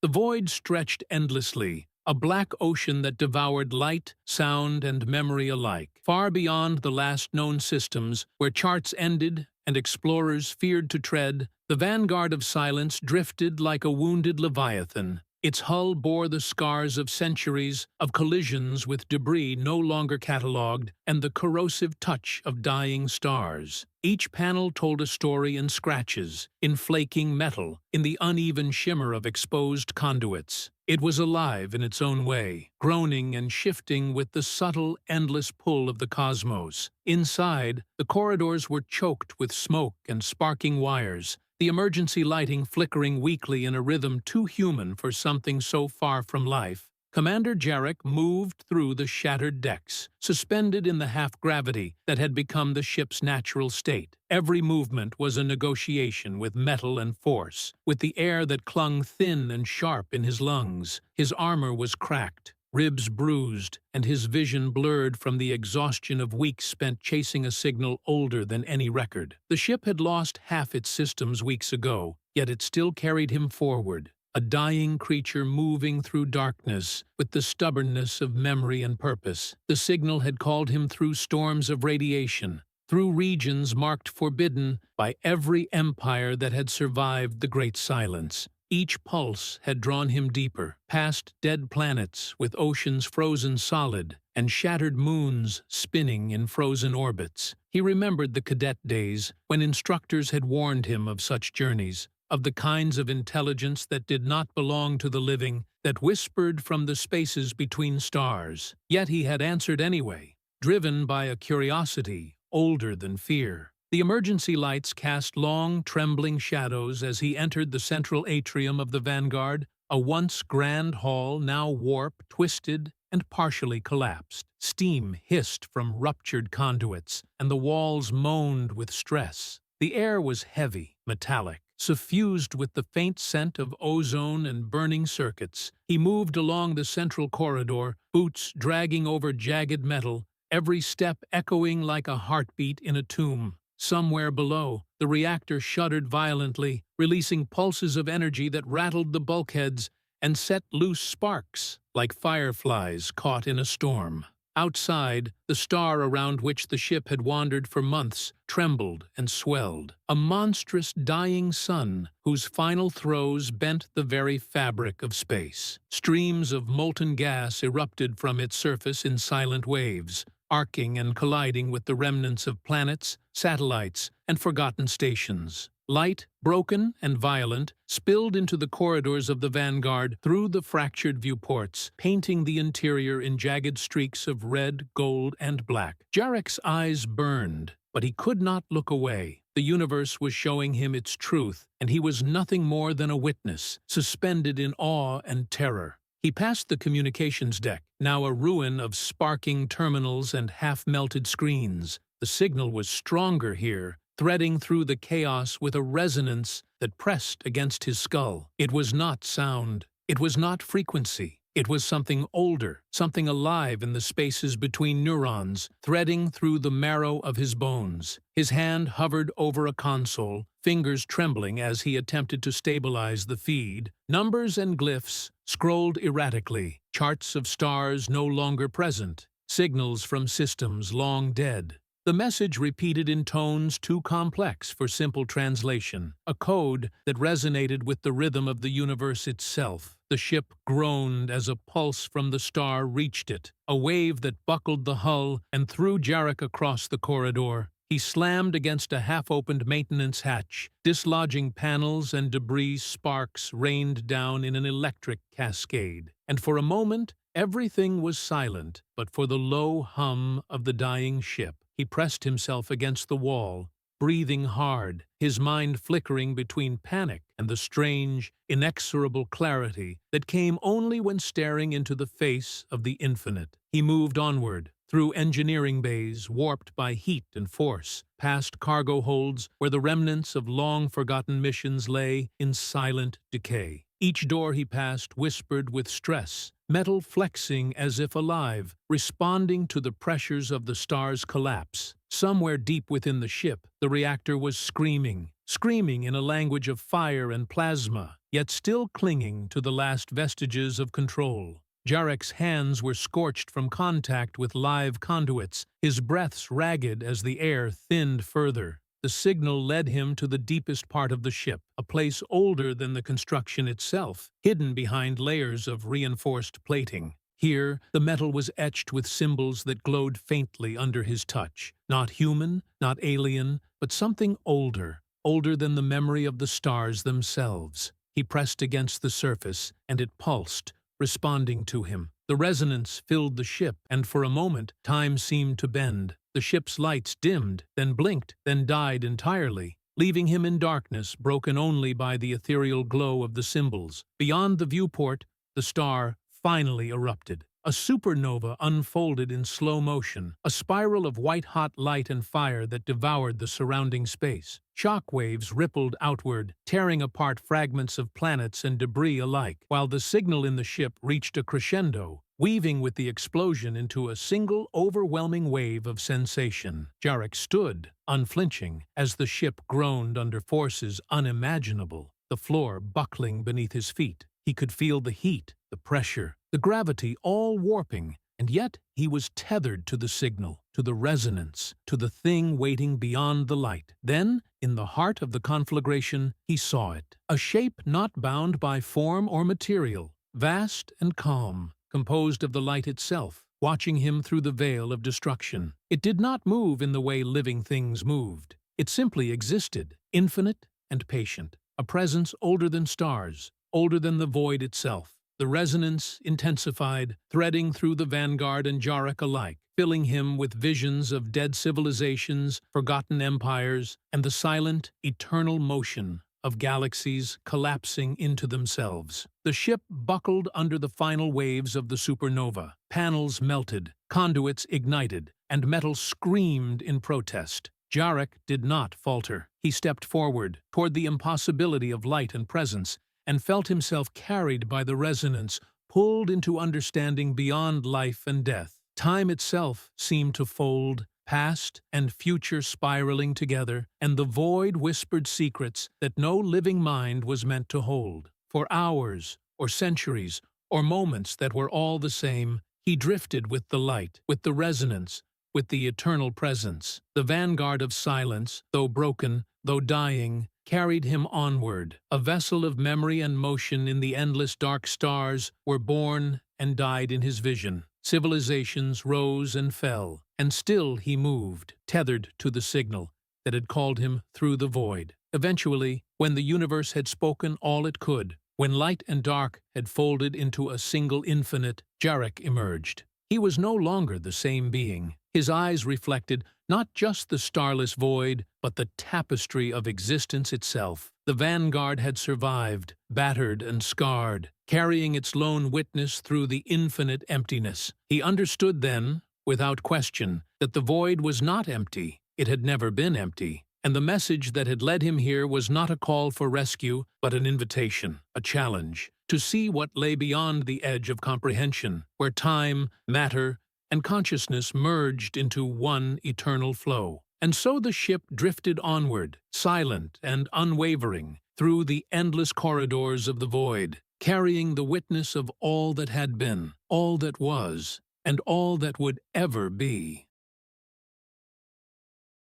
The void stretched endlessly, a black ocean that devoured light, sound, and memory alike. Far beyond the last known systems, where charts ended and explorers feared to tread, the vanguard of silence drifted like a wounded leviathan. Its hull bore the scars of centuries of collisions with debris no longer catalogued and the corrosive touch of dying stars. Each panel told a story in scratches, in flaking metal, in the uneven shimmer of exposed conduits. It was alive in its own way, groaning and shifting with the subtle, endless pull of the cosmos. Inside, the corridors were choked with smoke and sparking wires, the emergency lighting flickering weakly in a rhythm too human for something so far from life. Commander Jarek moved through the shattered decks, suspended in the half-gravity that had become the ship's natural state. Every movement was a negotiation with metal and force, with the air that clung thin and sharp in his lungs. His armor was cracked, ribs bruised, and his vision blurred from the exhaustion of weeks spent chasing a signal older than any record. The ship had lost half its systems weeks ago, yet it still carried him forward, a dying creature moving through darkness with the stubbornness of memory and purpose. The signal had called him through storms of radiation, through regions marked forbidden by every empire that had survived the Great Silence. Each pulse had drawn him deeper, past dead planets with oceans frozen solid and shattered moons spinning in frozen orbits. He remembered the cadet days when instructors had warned him of such journeys, of the kinds of intelligence that did not belong to the living, that whispered from the spaces between stars. Yet he had answered anyway, driven by a curiosity older than fear. The emergency lights cast long, trembling shadows as he entered the central atrium of the Vanguard, a once grand hall now warped, twisted, and partially collapsed. Steam hissed from ruptured conduits, and the walls moaned with stress. The air was heavy, metallic, suffused with the faint scent of ozone and burning circuits. He moved along the central corridor, boots dragging over jagged metal, every step echoing like a heartbeat in a tomb. Somewhere below, the reactor shuddered violently, releasing pulses of energy that rattled the bulkheads and set loose sparks, like fireflies caught in a storm. Outside, the star around which the ship had wandered for months trembled and swelled, a monstrous dying sun whose final throes bent the very fabric of space. Streams of molten gas erupted from its surface in silent waves, arcing and colliding with the remnants of planets, satellites, and forgotten stations. Light, broken and violent, spilled into the corridors of the Vanguard through the fractured viewports, painting the interior in jagged streaks of red, gold, and black. Jarek's eyes burned, but he could not look away. The universe was showing him its truth, and he was nothing more than a witness, suspended in awe and terror. He passed the communications deck, now a ruin of sparking terminals and half-melted screens. The signal was stronger here, threading through the chaos with a resonance that pressed against his skull. It was not sound. It was not frequency. It was something older, something alive in the spaces between neurons, threading through the marrow of his bones. His hand hovered over a console, fingers trembling as he attempted to stabilize the feed. Numbers and glyphs scrolled erratically, charts of stars no longer present, signals from systems long dead. The message repeated in tones too complex for simple translation, a code that resonated with the rhythm of the universe itself. The ship groaned as a pulse from the star reached it, a wave that buckled the hull and threw Jarek across the corridor. He slammed against a half-opened maintenance hatch, dislodging panels and debris. Sparks rained down in an electric cascade. And for a moment, everything was silent but for the low hum of the dying ship. He pressed himself against the wall, breathing hard, his mind flickering between panic and the strange, inexorable clarity that came only when staring into the face of the infinite. He moved onward, through engineering bays warped by heat and force, past cargo holds where the remnants of long-forgotten missions lay in silent decay. Each door he passed whispered with stress, metal flexing as if alive, responding to the pressures of the star's collapse. Somewhere deep within the ship, the reactor was screaming in a language of fire and plasma, yet still clinging to the last vestiges of control. Jarek's hands were scorched from contact with live conduits, his breaths ragged as the air thinned further. The signal led him to the deepest part of the ship, a place older than the construction itself, hidden behind layers of reinforced plating. Here, the metal was etched with symbols that glowed faintly under his touch. Not human, not alien, but something older, older than the memory of the stars themselves. He pressed against the surface, and it pulsed, responding to him. The resonance filled the ship, and for a moment, time seemed to bend. The ship's lights dimmed, then blinked, then died entirely, leaving him in darkness, broken only by the ethereal glow of the symbols. Beyond the viewport, the star finally erupted. A supernova unfolded in slow motion, a spiral of white-hot light and fire that devoured the surrounding space. Shock waves rippled outward, tearing apart fragments of planets and debris alike, while the signal in the ship reached a crescendo, weaving with the explosion into a single overwhelming wave of sensation. Jarek stood, unflinching, as the ship groaned under forces unimaginable, the floor buckling beneath his feet. He could feel the heat, the pressure, the gravity all warping, and yet he was tethered to the signal, to the resonance, to the thing waiting beyond the light. Then, in the heart of the conflagration, he saw it, a shape not bound by form or material, vast and calm, composed of the light itself, watching him through the veil of destruction. It did not move in the way living things moved. It simply existed, infinite and patient, a presence older than stars, older than the void itself. The resonance intensified, threading through the Vanguard and Jarek alike, filling him with visions of dead civilizations, forgotten empires, and the silent, eternal motion of galaxies collapsing into themselves. The ship buckled under the final waves of the supernova. Panels melted, conduits ignited, and metal screamed in protest. Jarek did not falter. He stepped forward, toward the impossibility of light and presence, and felt himself carried by the resonance, pulled into understanding beyond life and death. Time itself seemed to fold, past and future spiraling together, and the void whispered secrets that no living mind was meant to hold. For hours, or centuries, or moments that were all the same, he drifted with the light, with the resonance, with the eternal presence. The vanguard of silence, though broken, though dying, carried him onward. A vessel of memory and motion in the endless dark stars were born and died in his vision. Civilizations rose and fell, and still he moved, tethered to the signal that had called him through the void. Eventually, when the universe had spoken all it could, when light and dark had folded into a single infinite, Jarek emerged. He was no longer the same being. His eyes reflected not just the starless void, but the tapestry of existence itself. The Vanguard had survived, battered and scarred, carrying its lone witness through the infinite emptiness. He understood then, without question, that the void was not empty. It had never been empty. And the message that had led him here was not a call for rescue, but an invitation, a challenge, to see what lay beyond the edge of comprehension, where time, matter, and consciousness merged into one eternal flow. And so the ship drifted onward, silent and unwavering, through the endless corridors of the void, carrying the witness of all that had been, all that was, and all that would ever be.